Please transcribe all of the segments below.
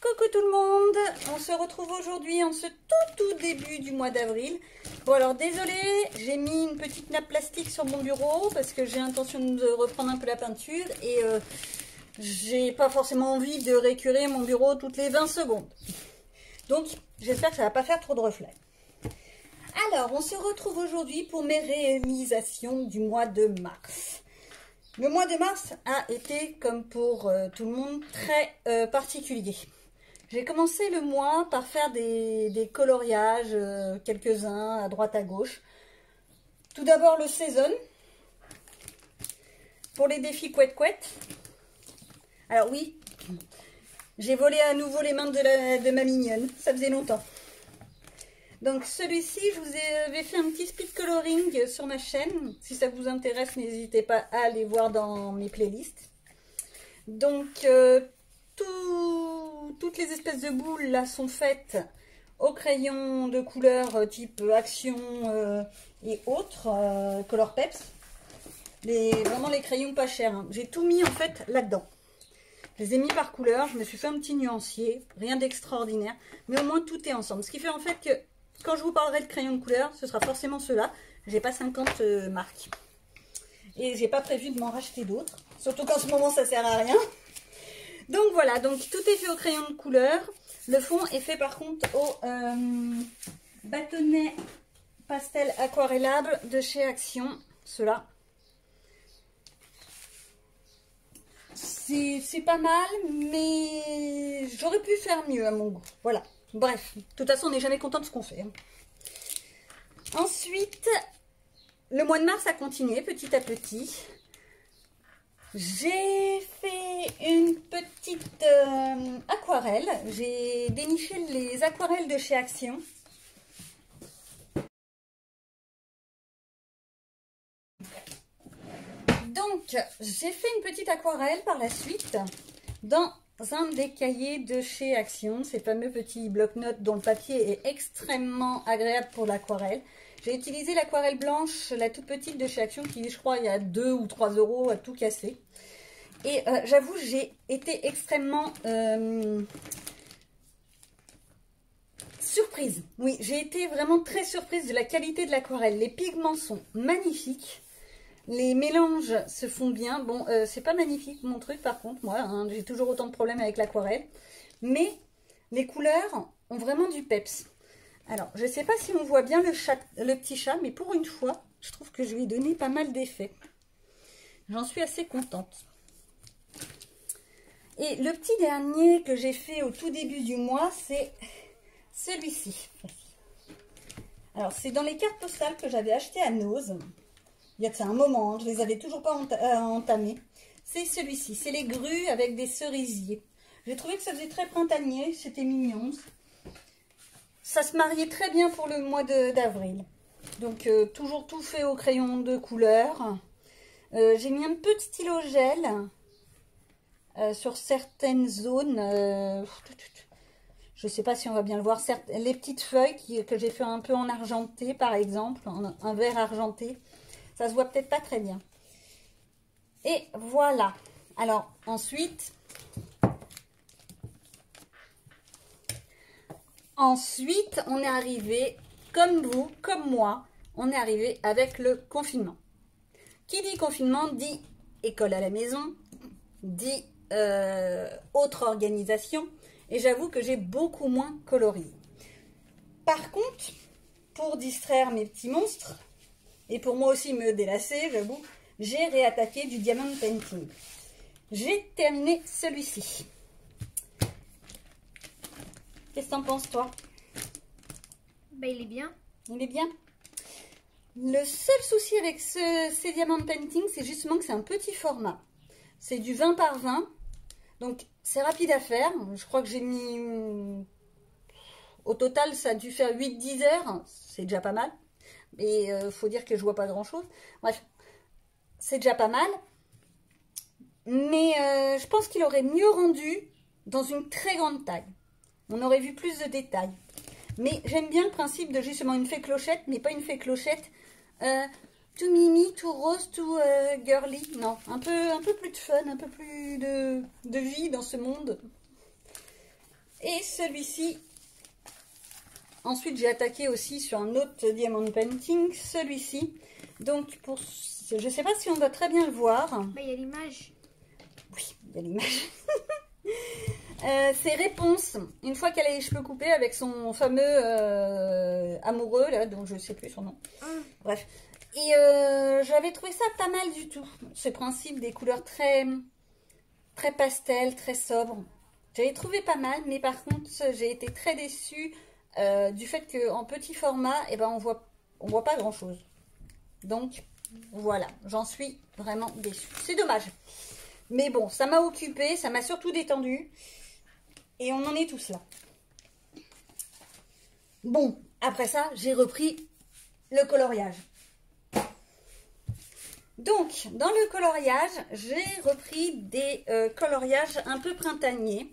Coucou tout le monde, on se retrouve aujourd'hui en ce tout début du mois d'avril. Bon alors désolé, j'ai mis une petite nappe plastique sur mon bureau parce que j'ai l'intention de reprendre un peu la peinture et j'ai pas forcément envie de récurer mon bureau toutes les 20 secondes. Donc j'espère que ça va pas faire trop de reflets. Alors on se retrouve aujourd'hui pour mes réalisations du mois de mars. Le mois de mars a été, comme pour tout le monde, très particulier. J'ai commencé le mois par faire des coloriages, quelques-uns à droite à gauche. Tout d'abord le Season, pour les défis couette-couette. Alors oui, j'ai volé à nouveau les mains de ma mignonne, ça faisait longtemps. Donc celui-ci, je vous avais fait un petit speed coloring sur ma chaîne. Si ça vous intéresse, n'hésitez pas à aller voir dans mes playlists. Donc toutes les espèces de boules là sont faites au crayon de couleur type Action et autres, Color Peps. Vraiment les crayons pas chers, hein. J'ai tout mis en fait là-dedans. Je les ai mis par couleur, je me suis fait un petit nuancier, rien d'extraordinaire, mais au moins tout est ensemble. Ce qui fait en fait que quand je vous parlerai de crayons de couleur, ce sera forcément ceux-là. J'ai pas 50 marques. Et j'ai pas prévu de m'en racheter d'autres. Surtout qu'en ce moment, ça sert à rien. Donc voilà, donc tout est fait au crayon de couleur. Le fond est fait par contre au bâtonnet pastel aquarellable de chez Action. Ceux-là. C'est pas mal, mais j'aurais pu faire mieux à mon goût. Voilà. Bref, de toute façon, on n'est jamais content de ce qu'on fait. Ensuite, le mois de mars a continué petit à petit. J'ai fait une petite aquarelle. J'ai déniché les aquarelles de chez Action. Donc, j'ai fait une petite aquarelle par la suite dans un des cahiers de chez Action, ces fameux petits bloc-notes dont le papier est extrêmement agréable pour l'aquarelle. J'ai utilisé l'aquarelle blanche, la toute petite de chez Action, qui je crois il y a 2 ou 3 € à tout casser. Et j'avoue, j'ai été extrêmement surprise. Oui, j'ai été vraiment très surprise de la qualité de l'aquarelle. Les pigments sont magnifiques. Les mélanges se font bien. Bon, c'est pas magnifique mon truc par contre, moi, hein, j'ai toujours autant de problèmes avec l'aquarelle. Mais les couleurs ont vraiment du peps. Alors, je sais pas si on voit bien le petit chat, mais pour une fois, je trouve que je lui ai donné pas mal d'effets. J'en suis assez contente. Et le petit dernier que j'ai fait au tout début du mois, c'est celui-ci. Alors, c'est dans les cartes postales que j'avais achetées à Nose. Il y a que c'est un moment, hein, je les avais toujours pas entamés. C'est celui-ci, c'est les grues avec des cerisiers. J'ai trouvé que ça faisait très printanier, c'était mignon. Ça se mariait très bien pour le mois d'avril. Donc toujours tout fait au crayon de couleur. J'ai mis un peu de stylo gel sur certaines zones. Je ne sais pas si on va bien le voir. Les petites feuilles que j'ai fait un peu en argenté par exemple, un vert argenté. Ça se voit peut-être pas très bien. Et voilà. Alors, ensuite, on est arrivé, comme vous, comme moi, on est arrivé avec le confinement. Qui dit confinement, dit école à la maison, dit autre organisation. Et j'avoue que j'ai beaucoup moins colorié. Par contre, pour distraire mes petits monstres, et pour moi aussi me délasser, j'avoue, j'ai réattaqué du diamond painting. J'ai terminé celui-ci. Qu'est-ce que t'en penses, toi? Bah, il est bien. Il est bien. Le seul souci avec ces diamond painting, c'est justement que c'est un petit format. C'est du 20 par 20. Donc, c'est rapide à faire. Je crois que j'ai mis... Au total, ça a dû faire 8-10 heures. C'est déjà pas mal. Et faut dire que je vois pas grand chose. Bref, c'est déjà pas mal. Mais je pense qu'il aurait mieux rendu dans une très grande taille. On aurait vu plus de détails. Mais j'aime bien le principe de justement une fée clochette, mais pas une fée clochette tout mimi, tout rose, tout girly. Non, un peu plus de fun, un peu plus de vie dans ce monde. Et celui-ci, ensuite j'ai attaqué aussi sur un autre diamond painting, celui-ci. Donc pour, je sais pas si on va très bien le voir. Bah, il y a l'image. Oui, il y a l'image. C'est Réponse, une fois qu'elle a les cheveux coupés avec son fameux amoureux, là, dont je sais plus son nom. Bref. Et j'avais trouvé ça pas mal du tout. Ce principe des couleurs très pastel, très sobre. J'avais trouvé pas mal, mais par contre, j'ai été très déçue du fait qu'en petit format, eh ben, on voit pas grand-chose. Donc, voilà, j'en suis vraiment déçue. C'est dommage. Mais bon, ça m'a occupée, ça m'a surtout détendue. Et on en est tous là. Bon, après ça, j'ai repris le coloriage. Donc, dans le coloriage, j'ai repris des coloriages un peu printaniers.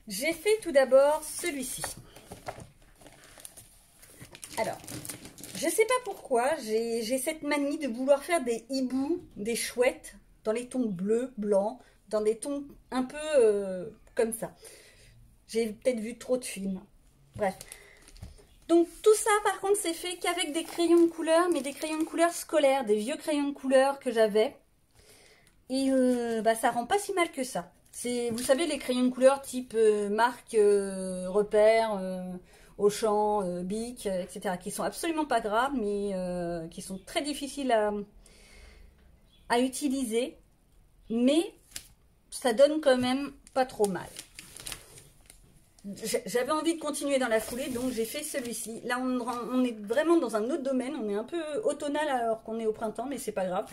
J'ai fait tout d'abord celui-ci. Alors, je ne sais pas pourquoi, j'ai cette manie de vouloir faire des hiboux, des chouettes, dans les tons bleus, blancs, dans des tons un peu comme ça. J'ai peut-être vu trop de films. Bref. Donc tout ça par contre c'est fait qu'avec des crayons de couleur, mais des crayons de couleur scolaires, des vieux crayons de couleur que j'avais. Et bah, ça rend pas si mal que ça. Vous savez les crayons de couleur type marque, repère, Auchan, Bic, etc. Qui sont absolument pas graves mais qui sont très difficiles à utiliser. Mais ça donne quand même pas trop mal. J'avais envie de continuer dans la foulée, donc j'ai fait celui-ci. Là, on est vraiment dans un autre domaine. On est un peu automnal alors qu'on est au printemps, mais c'est pas grave.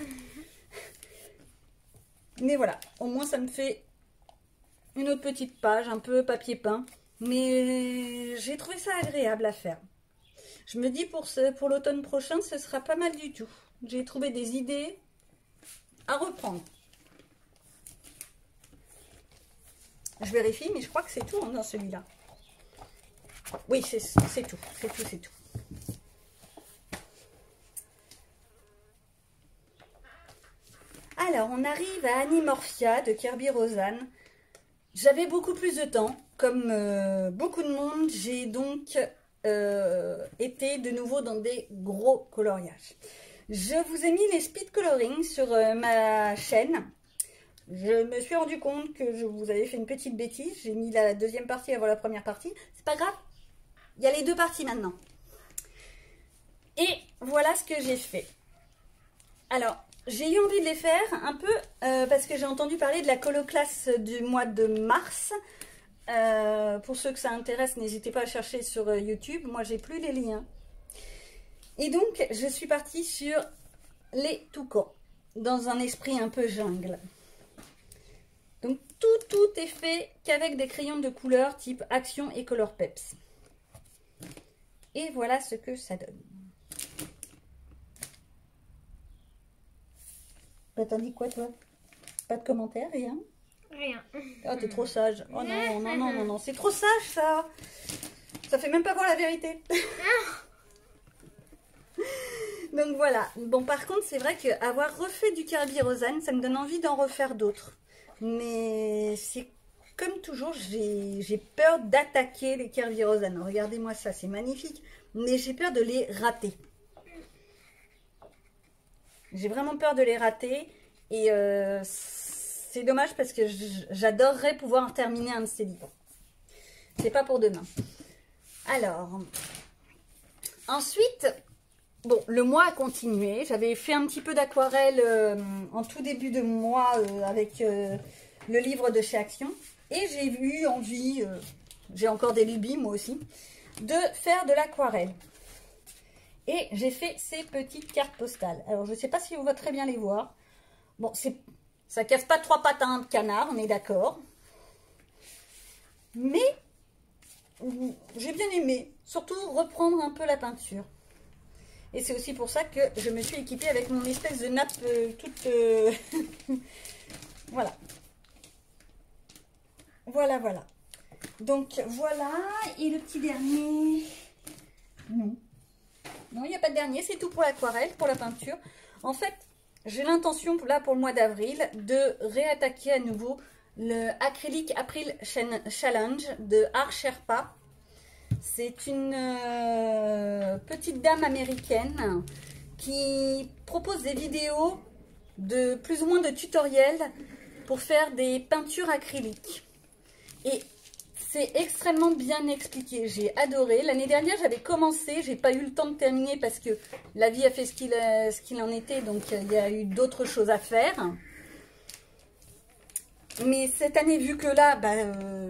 Mais voilà, au moins ça me fait une autre petite page, un peu papier peint. Mais j'ai trouvé ça agréable à faire. Je me dis pour l'automne prochain, ce sera pas mal du tout. J'ai trouvé des idées à reprendre. Je vérifie, mais je crois que c'est tout dans celui-là. Oui, c'est tout. C'est tout. Alors, on arrive à Animorphia de Kirby Rosanne. J'avais beaucoup plus de temps. Comme beaucoup de monde, j'ai donc été de nouveau dans des gros coloriages. Je vous ai mis les speed coloring sur ma chaîne. Je me suis rendu compte que je vous avais fait une petite bêtise. J'ai mis la deuxième partie avant la première partie. C'est pas grave. Il y a les deux parties maintenant. Et voilà ce que j'ai fait. Alors, j'ai eu envie de les faire un peu parce que j'ai entendu parler de la coloclasse du mois de mars. Pour ceux que ça intéresse, n'hésitez pas à chercher sur YouTube. Moi, j'ai plus les liens. Et donc, je suis partie sur les toucans, dans un esprit un peu jungle. Donc, tout est fait qu'avec des crayons de couleur type Action et Color Peps. Et voilà ce que ça donne. Bah, t'en dis quoi, toi? Pas de commentaires, rien? Rien. Oh, t'es trop sage. Oh non, non, non, non, non. C'est trop sage, ça. Ça fait même pas voir la vérité. Donc, voilà. Bon, par contre, c'est vrai qu'avoir refait du Kirby Rosanne, ça me donne envie d'en refaire d'autres. Mais c'est comme toujours, j'ai peur d'attaquer les Kirby Rosanne. Regardez-moi ça, c'est magnifique. Mais j'ai peur de les rater. J'ai vraiment peur de les rater. Et c'est dommage parce que j'adorerais pouvoir terminer un de ces livres. C'est pas pour demain. Alors, ensuite, bon, le mois a continué. J'avais fait un petit peu d'aquarelle en tout début de mois avec le livre de chez Action. Et j'ai eu envie, j'ai encore des lubies moi aussi, de faire de l'aquarelle. Et j'ai fait ces petites cartes postales. Alors, je ne sais pas si on va très bien les voir. Bon, ça casse pas 3 pattes à un canard, on est d'accord. Mais j'ai bien aimé, surtout reprendre un peu la peinture. Et c'est aussi pour ça que je me suis équipée avec mon espèce de nappe toute... Voilà. Voilà, voilà. Donc, voilà. Et le petit dernier... Non. Non, il n'y a pas de dernier. C'est tout pour l'aquarelle, pour la peinture. En fait, j'ai l'intention, là, pour le mois d'avril, de réattaquer à nouveau le Acrylic April Challenge de Art Sherpa. C'est une petite dame américaine qui propose des vidéos de plus ou moins de tutoriels pour faire des peintures acryliques. Et c'est extrêmement bien expliqué. J'ai adoré. L'année dernière, j'avais commencé. J'ai pas eu le temps de terminer parce que la vie a fait ce qu'il en était. Donc, il y a eu d'autres choses à faire. Mais cette année, vu que là,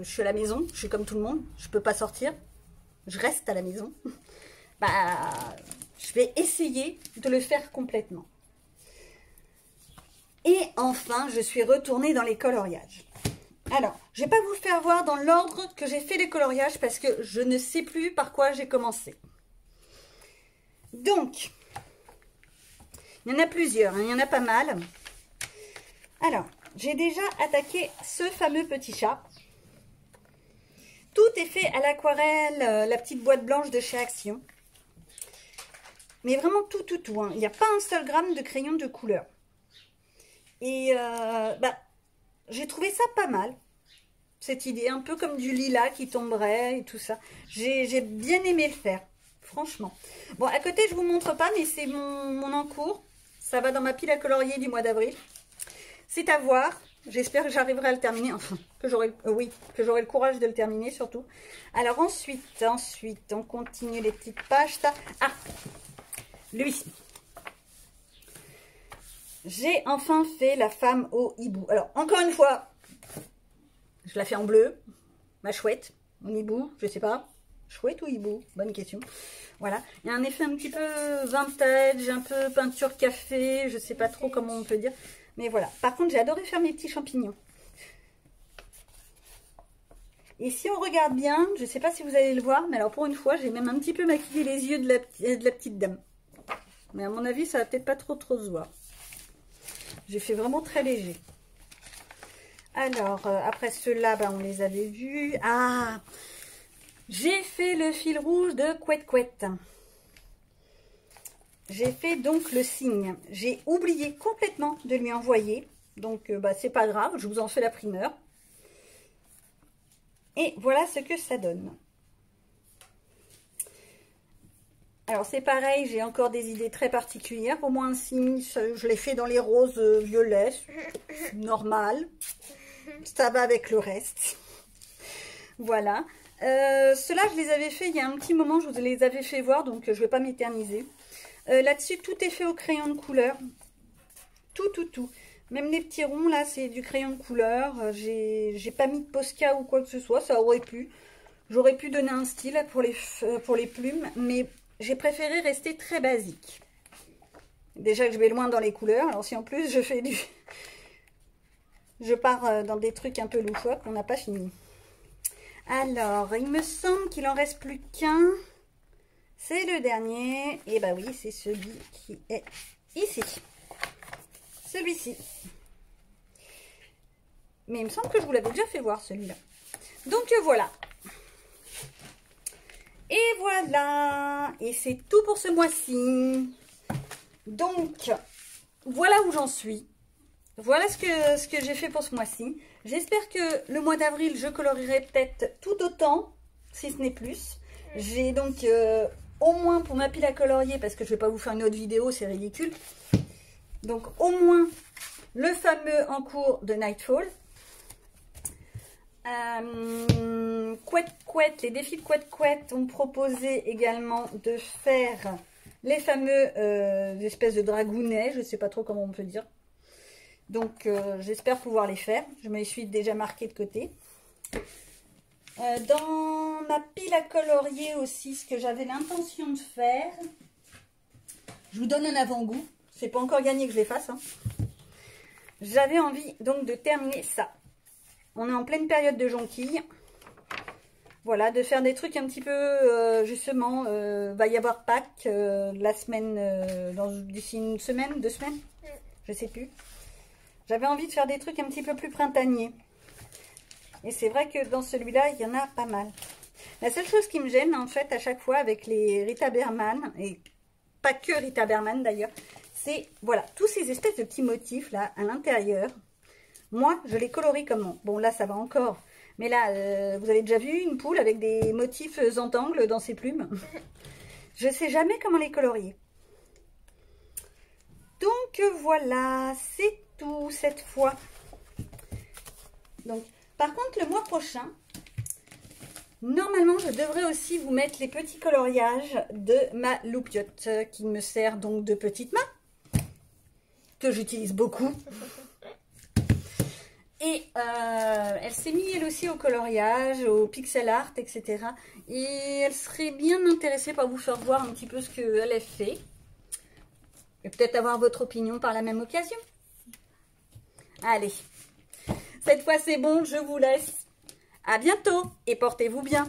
je suis à la maison. Je suis comme tout le monde. Je peux pas sortir. Je reste à la maison. Je vais essayer de le faire complètement. Et enfin, je suis retournée dans les coloriages. Alors, je ne vais pas vous faire voir dans l'ordre que j'ai fait les coloriages parce que je ne sais plus par quoi j'ai commencé. Donc, il y en a plusieurs, hein, il y en a pas mal. Alors, j'ai déjà attaqué ce fameux petit chat. Tout est fait à l'aquarelle, la petite boîte blanche de chez Action. Mais vraiment tout, hein. Il n'y a pas un seul gramme de crayon de couleur. Et j'ai trouvé ça pas mal. Cette idée, un peu comme du lilas qui tomberait et tout ça. J'ai bien aimé le faire, franchement. Bon, à côté, je ne vous montre pas, mais c'est mon encours. Ça va dans ma pile à colorier du mois d'avril. C'est à voir. J'espère que j'arriverai à le terminer. Enfin, que j'aurai le courage de le terminer, surtout. Alors, ensuite, on continue les petites pages. Ah, lui. J'ai enfin fait la femme au hibou. Alors, encore une fois, je la fais en bleu. Ma chouette, mon hibou, je sais pas. Chouette ou hibou? Bonne question. Voilà. Il y a un effet un petit peu vintage, un peu peinture café. Je sais pas trop comment on peut dire. Mais voilà. Par contre, j'ai adoré faire mes petits champignons. Et si on regarde bien, je sais pas si vous allez le voir, mais alors pour une fois, j'ai même un petit peu maquillé les yeux de la petite dame. Mais à mon avis, ça va peut-être pas trop se voir. J'ai fait vraiment très léger. Alors, après ceux-là, on les avait vus. Ah, j'ai fait le fil rouge de Couette Couette. J'ai fait donc le signe. J'ai oublié complètement de lui envoyer. Donc, c'est pas grave, je vous en fais la primeur. Et voilà ce que ça donne. Alors, c'est pareil, j'ai encore des idées très particulières. Au moins, un signe, je l'ai fait dans les roses violets. Normal. Ça va avec le reste. Voilà. Ceux-là, je les avais fait il y a un petit moment. Je vous les avais fait voir, donc je ne vais pas m'éterniser. Là-dessus, tout est fait au crayon de couleur. Tout. Même les petits ronds, là, c'est du crayon de couleur. J'ai pas mis de Posca ou quoi que ce soit. Ça aurait pu. J'aurais pu donner un style pour les plumes, mais j'ai préféré rester très basique. Déjà que je vais loin dans les couleurs. Alors, si en plus, je pars dans des trucs un peu loufoques, on n'a pas fini. Alors, il me semble qu'il en reste plus qu'un. C'est le dernier. Et bah oui, c'est celui qui est ici. Celui-ci. Mais il me semble que je vous l'avais déjà fait voir, celui-là. Donc, voilà. Et voilà. Et c'est tout pour ce mois-ci. Donc, voilà où j'en suis. Voilà ce que j'ai fait pour ce mois-ci. J'espère que le mois d'avril, je colorierai peut-être tout autant, si ce n'est plus. J'ai donc au moins pour ma pile à colorier, parce que je ne vais pas vous faire une autre vidéo, c'est ridicule. Donc au moins le fameux en cours de Nightfall. Couette, les défis de Couette ont proposé également de faire les fameux espèces de dragounets, je ne sais pas trop comment on peut dire. Donc, j'espère pouvoir les faire. Je me les suis déjà marqué de côté. Dans ma pile à colorier aussi, ce que j'avais l'intention de faire, je vous donne un avant-goût. C'est pas encore gagné que je les fasse. Hein. J'avais envie donc de terminer ça. On est en pleine période de jonquilles. Voilà, de faire des trucs un petit peu, justement, va y avoir Pâques la semaine, d'ici une semaine, 2 semaines, je sais plus. J'avais envie de faire des trucs un petit peu plus printaniers. Et c'est vrai que dans celui-là, il y en a pas mal. La seule chose qui me gêne, en fait, à chaque fois avec les Rita Berman, et pas que Rita Berman d'ailleurs, c'est, voilà, tous ces espèces de petits motifs là, à l'intérieur. Moi, je les colorie comme... Bon, là, ça va encore. Mais là, vous avez déjà vu une poule avec des motifs en angle dans ses plumes? Je ne sais jamais comment les colorier. Donc, voilà, c'est tout cette fois. Donc, par contre, le mois prochain, normalement, je devrais aussi vous mettre les petits coloriages de ma loupiote qui me sert donc de petite main, que j'utilise beaucoup. Et elle s'est mise elle aussi au coloriage, au pixel art, etc. Et elle serait bien intéressée par vous faire voir un petit peu ce qu'elle a fait. Et peut-être avoir votre opinion par la même occasion. Allez, cette fois c'est bon, je vous laisse. À bientôt et portez-vous bien.